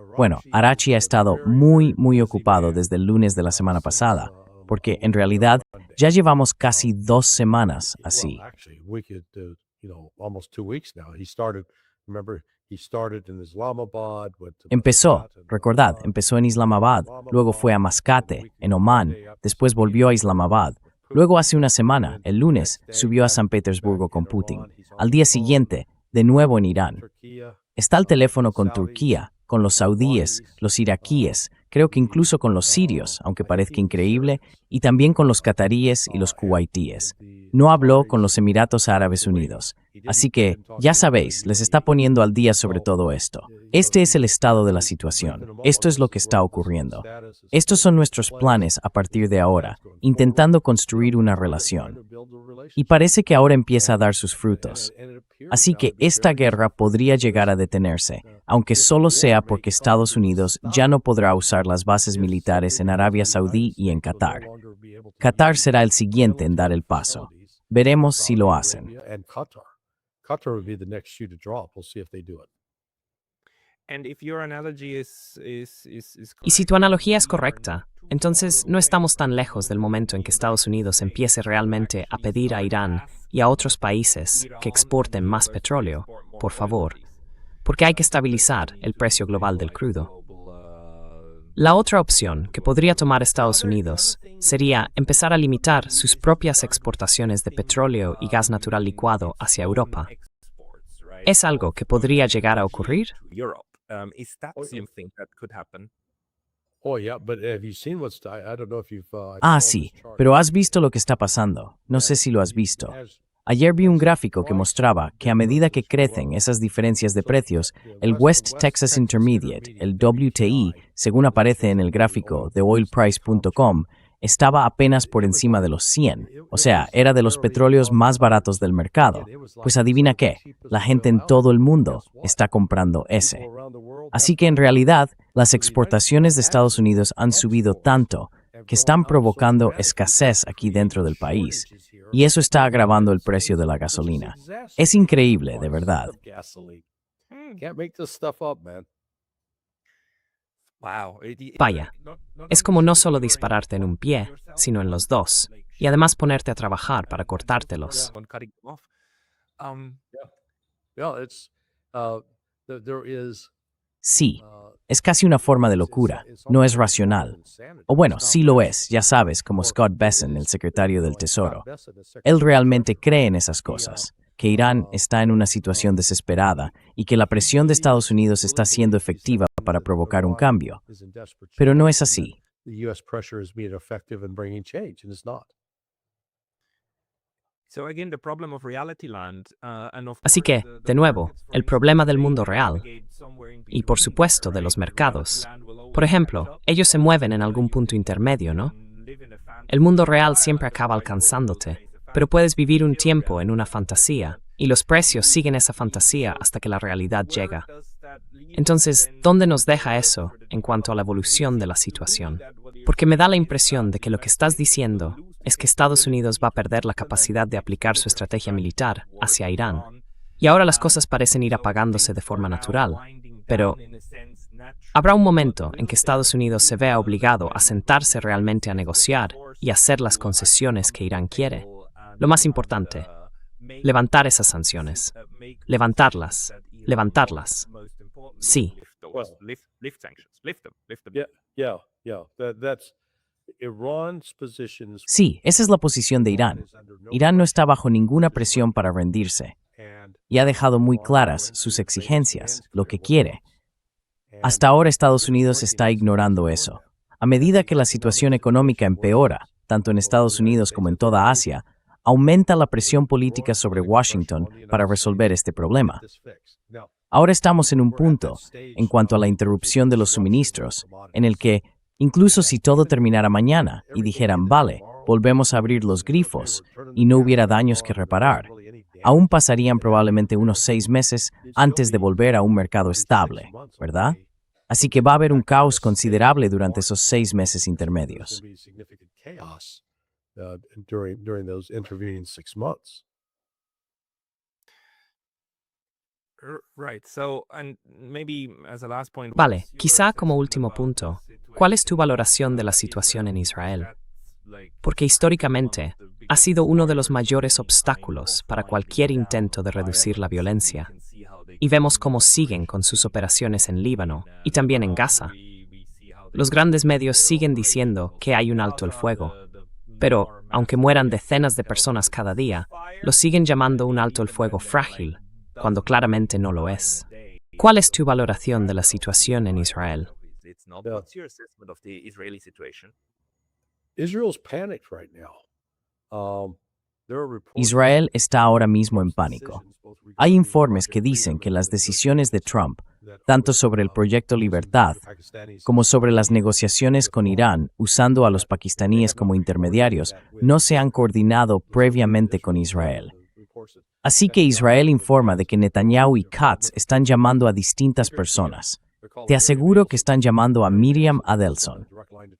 Arachi ha estado muy ocupado desde el lunes de la semana pasada, porque en realidad ya llevamos casi 2 semanas así. Empezó en Islamabad, luego fue a Mascate, en Omán, después volvió a Islamabad. Luego hace una semana, el lunes, subió a San Petersburgo con Putin. Al día siguiente, de nuevo en Irán. Está al teléfono con Turquía, con los saudíes, los iraquíes, creo que incluso con los sirios, aunque parezca increíble, y también con los cataríes y los kuwaitíes. No habló con los Emiratos Árabes Unidos. Así que, ya sabéis, les está poniendo al día sobre todo esto. Este es el estado de la situación. Esto es lo que está ocurriendo. Estos son nuestros planes a partir de ahora, intentando construir una relación. Y parece que ahora empieza a dar sus frutos. Así que esta guerra podría llegar a detenerse, aunque solo sea porque Estados Unidos ya no podrá usar las bases militares en Arabia Saudí y en Qatar. Qatar será el siguiente en dar el paso. Veremos si lo hacen. Qatar would be the next shoe to drop. We'll see if they do it. Y si tu analogía es correcta, entonces no estamos tan lejos del momento en que Estados Unidos empiece realmente a pedir a Irán y a otros países que exporten más petróleo, por favor, porque hay que estabilizar el precio global del crudo. La otra opción que podría tomar Estados Unidos sería empezar a limitar sus propias exportaciones de petróleo y gas natural licuado hacia Europa. ¿Es algo que podría llegar a ocurrir? Sí, pero has visto lo que está pasando. No sé si lo has visto. Ayer vi un gráfico que mostraba que a medida que crecen esas diferencias de precios, el West Texas Intermediate, el WTI, según aparece en el gráfico de oilprice.com, estaba apenas por encima de los 100, o sea, era de los petróleos más baratos del mercado. Pues adivina qué, la gente en todo el mundo está comprando ese. Así que en realidad, las exportaciones de Estados Unidos han subido tanto que están provocando escasez aquí dentro del país. Y eso está agravando el precio de la gasolina. Es increíble, de verdad. Vaya, es como no solo dispararte en un pie, sino en los dos, y además ponerte a trabajar para cortártelos. Sí, es casi una forma de locura, no es racional. O bueno, sí lo es, ya sabes, como Scott Bessent, el secretario del Tesoro. Él realmente cree en esas cosas, que Irán está en una situación desesperada y que la presión de Estados Unidos está siendo efectiva para provocar un cambio. Pero no es así. Así que, de nuevo, el problema del mundo real, y por supuesto de los mercados. Por ejemplo, ellos se mueven en algún punto intermedio, ¿no? El mundo real siempre acaba alcanzándote, pero puedes vivir un tiempo en una fantasía, y los precios siguen esa fantasía hasta que la realidad llega. Entonces, ¿dónde nos deja eso en cuanto a la evolución de la situación? Porque me da la impresión de que lo que estás diciendo es que Estados Unidos va a perder la capacidad de aplicar su estrategia militar hacia Irán. Y ahora las cosas parecen ir apagándose de forma natural. Pero habrá un momento en que Estados Unidos se vea obligado a sentarse realmente a negociar y hacer las concesiones que Irán quiere. Lo más importante, levantar esas sanciones. Levantarlas. Sí. Sí, esa es la posición de Irán. Irán no está bajo ninguna presión para rendirse y ha dejado muy claras sus exigencias, lo que quiere. Hasta ahora Estados Unidos está ignorando eso. A medida que la situación económica empeora, tanto en Estados Unidos como en toda Asia, aumenta la presión política sobre Washington para resolver este problema. Ahora estamos en un punto, en cuanto a la interrupción de los suministros, en el que, incluso si todo terminara mañana y dijeran, vale, volvemos a abrir los grifos y no hubiera daños que reparar, aún pasarían probablemente unos 6 meses antes de volver a un mercado estable, ¿verdad? Así que va a haber un caos considerable durante esos 6 meses intermedios. During those intervening 6 months. Right. So, and maybe as a last point. Vale, quizá como último punto, ¿cuál es tu valoración de la situación en Israel? Porque históricamente ha sido uno de los mayores obstáculos para cualquier intento de reducir la violencia. Y vemos cómo siguen con sus operaciones en Líbano y también en Gaza. Los grandes medios siguen diciendo que hay un alto el fuego, pero aunque mueran decenas de personas cada día, lo siguen llamando un alto el fuego frágil, cuando claramente no lo es. ¿Cuál es tu valoración de la situación en Israel? Israel's panicked right now. Israel está ahora mismo en pánico. Hay informes que dicen que las decisiones de Trump, tanto sobre el proyecto Libertad como sobre las negociaciones con Irán usando a los pakistaníes como intermediarios, no se han coordinado previamente con Israel. Así que Israel informa de que Netanyahu y Katz están llamando a distintas personas. Te aseguro que están llamando a Miriam Adelson.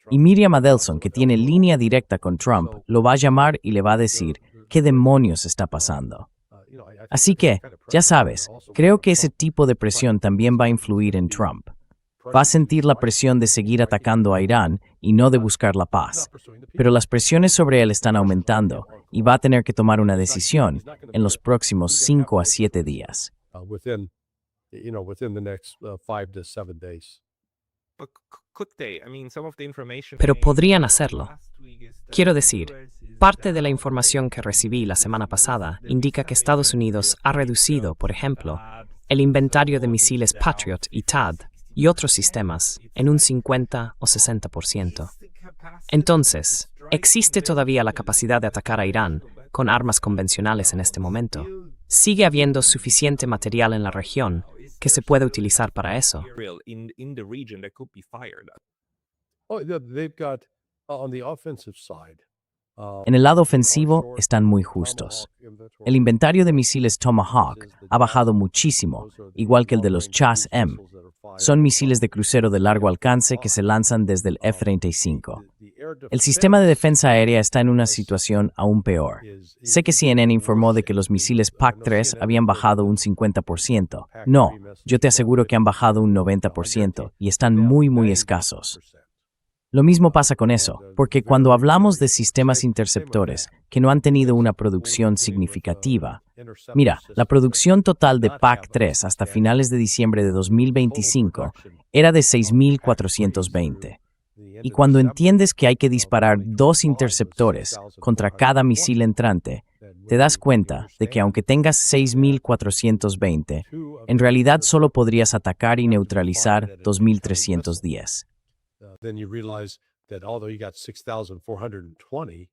Y Miriam Adelson, que tiene línea directa con Trump, lo va a llamar y le va a decir qué demonios está pasando. Así que, ya sabes, creo que ese tipo de presión también va a influir en Trump. Va a sentir la presión de seguir atacando a Irán y no de buscar la paz. Pero las presiones sobre él están aumentando y va a tener que tomar una decisión en los próximos 5 a 7 días. Within the next 5 to 7 days. Pero podrían hacerlo. Quiero decir, parte de la información que recibí la semana pasada indica que Estados Unidos ha reducido, por ejemplo, el inventario de misiles Patriot y THAAD y otros sistemas en un 50 o 60%. Entonces, ¿existe todavía la capacidad de atacar a Irán con armas convencionales en este momento? ¿Sigue habiendo suficiente material en la región que se puede utilizar para eso? They've got on the offensive side. En el lado ofensivo están muy justos. El inventario de misiles Tomahawk ha bajado muchísimo, igual que el de los CHAS-M. Son misiles de crucero de largo alcance que se lanzan desde el F-35. El sistema de defensa aérea está en una situación aún peor. Sé que CNN informó de que los misiles PAC-3 habían bajado un 50%. No, yo te aseguro que han bajado un 90% y están muy escasos. Lo mismo pasa con eso, porque cuando hablamos de sistemas interceptores que no han tenido una producción significativa, mira, la producción total de PAC-3 hasta finales de diciembre de 2025 era de 6.420. Y cuando entiendes que hay que disparar 2 interceptores contra cada misil entrante, te das cuenta de que aunque tengas 6.420, en realidad solo podrías atacar y neutralizar 2.310. Then you realize that although you got 6,420,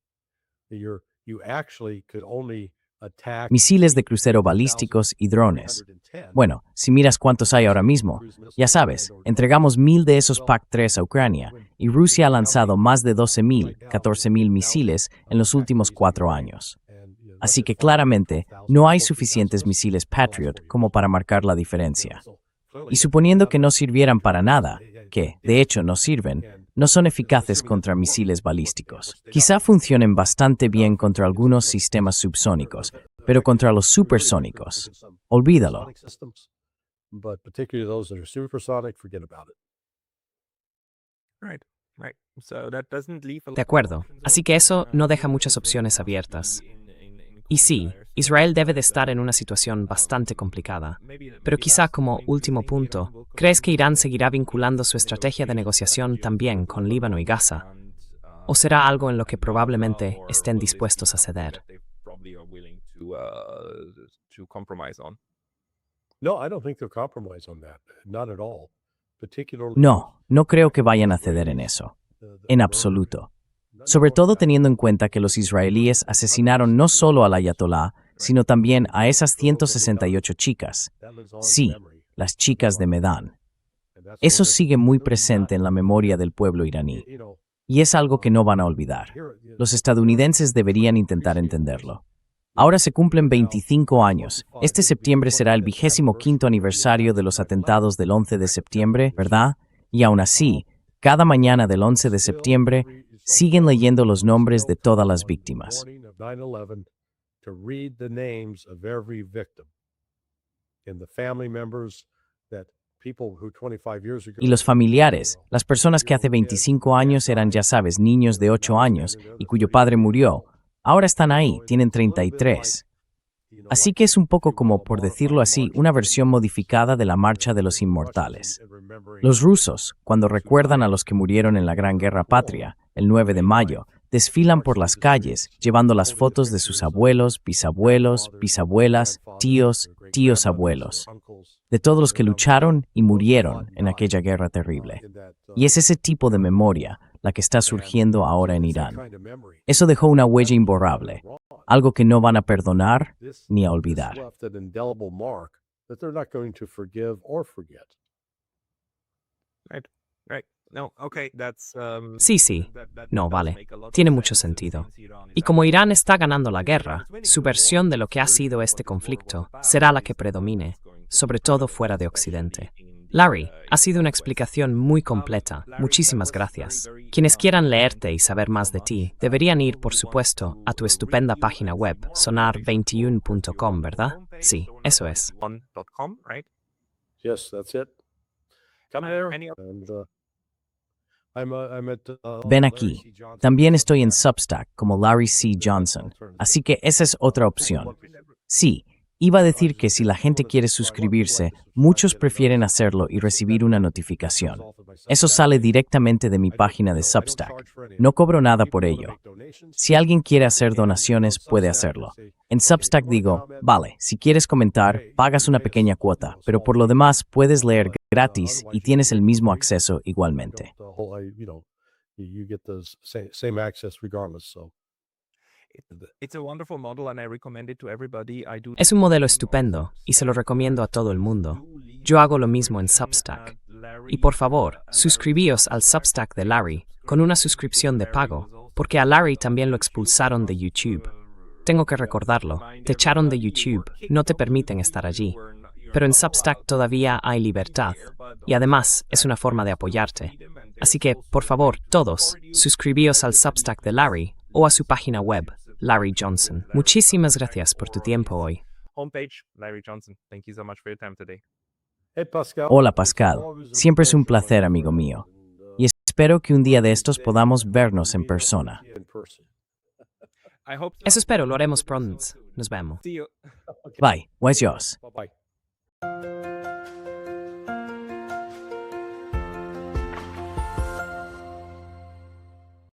you actually could only attack Misiles de crucero balísticos y drones. Bueno, si miras cuántos hay ahora mismo, ya sabes, entregamos 1,000 de esos PAC-3 a Ucrania y Rusia ha lanzado más de 12,000, 14,000 misiles en los últimos 4 años. Así que claramente no hay suficientes misiles Patriot como para marcar la diferencia. Y suponiendo que no sirvieran para nada, que, de hecho, no sirven, no son eficaces contra misiles balísticos. Quizá funcionen bastante bien contra algunos sistemas subsónicos, pero contra los supersónicos, olvídalo. But particularly those that are supersonic, forget about it. Right. So that doesn't leave a lot De acuerdo, así que eso no deja muchas opciones abiertas. Y sí, Israel debe de estar en una situación bastante complicada. Pero quizá como último punto, ¿crees que Irán seguirá vinculando su estrategia de negociación también con Líbano y Gaza? ¿O será algo en lo que probablemente estén dispuestos a ceder? No, I don't think they'll compromise on that. Not at all. Particularly No creo que vayan a ceder en eso. En absoluto. sobre todo teniendo en cuenta que los israelíes asesinaron no solo al ayatolá, sino también a esas 168 chicas. Sí, las chicas de Medan. Eso sigue muy presente en la memoria del pueblo iraní. Y es algo que no van a olvidar. Los estadounidenses deberían intentar entenderlo. Ahora se cumplen 25 años. Este septiembre será el 25º aniversario de los atentados del 11 de septiembre, ¿verdad? Y aún así, cada mañana del 11 de septiembre, siguen leyendo los nombres de todas las víctimas. Y los familiares, las personas que hace 25 años eran, ya sabes, niños de 8 años y cuyo padre murió, ahora están ahí, tienen 33. Así que es un poco como, por decirlo así, una versión modificada de la Marcha de los Inmortales. Los rusos, cuando recuerdan a los que murieron en la Gran Guerra Patria, el 9 de mayo, desfilan por las calles, llevando las fotos de sus abuelos, bisabuelos, bisabuelas, tíos, tíos abuelos, de todos los que lucharon y murieron en aquella guerra terrible. Y es ese tipo de memoria la que está surgiendo ahora en Irán. Eso dejó una huella imborrable, algo que no van a perdonar ni a olvidar. Right. No, okay, that's, Sí. No, vale. Tiene mucho sentido. Y como Irán está ganando la guerra, su versión de lo que ha sido este conflicto será la que predomine, sobre todo fuera de Occidente. Larry, ha sido una explicación muy completa. Muchísimas gracias. Quienes quieran leerte y saber más de ti, deberían ir, por supuesto, a tu estupenda página web, sonar21.com, ¿verdad? Sí, eso es. .com, right? Yes, that's it. Come there. Any other- And, I'm at, Ven Larry aquí. C. Johnson. También estoy en Substack como Larry C. Johnson, así que esa es otra opción. Sí, iba a decir que si la gente quiere suscribirse, muchos prefieren hacerlo y recibir una notificación. Eso sale directamente de mi página de Substack. No cobro nada por ello. Si alguien quiere hacer donaciones, puede hacerlo. En Substack digo, vale, si quieres comentar, pagas una pequeña cuota, pero por lo demás puedes leer gratis y tienes el mismo acceso igualmente. You get the same access regardless. So It's a wonderful model and I recommend it to everybody. I do. Es un modelo estupendo y se lo recomiendo a todo el mundo. Yo hago lo mismo en Substack. Y por favor, suscribíos al Substack de Larry con una suscripción de pago, porque a Larry también lo expulsaron de YouTube. Tengo que recordarlo, te echaron de YouTube, no te permiten estar allí. Pero en Substack todavía hay libertad, y además es una forma de apoyarte. Así que, por favor, todos, suscribíos al Substack de Larry o a su página web, Larry Johnson. Muchísimas gracias por tu tiempo hoy. Homepage, Larry Johnson. Thank you so much for your time today. Hey, Pascal. Hola Pascal, siempre es un placer, amigo mío. Y espero que un día de estos podamos vernos en persona. In person. I hope so. Eso espero, lo haremos pronto. Nos vemos. See you. Bye, Wes Jos. Bye-bye.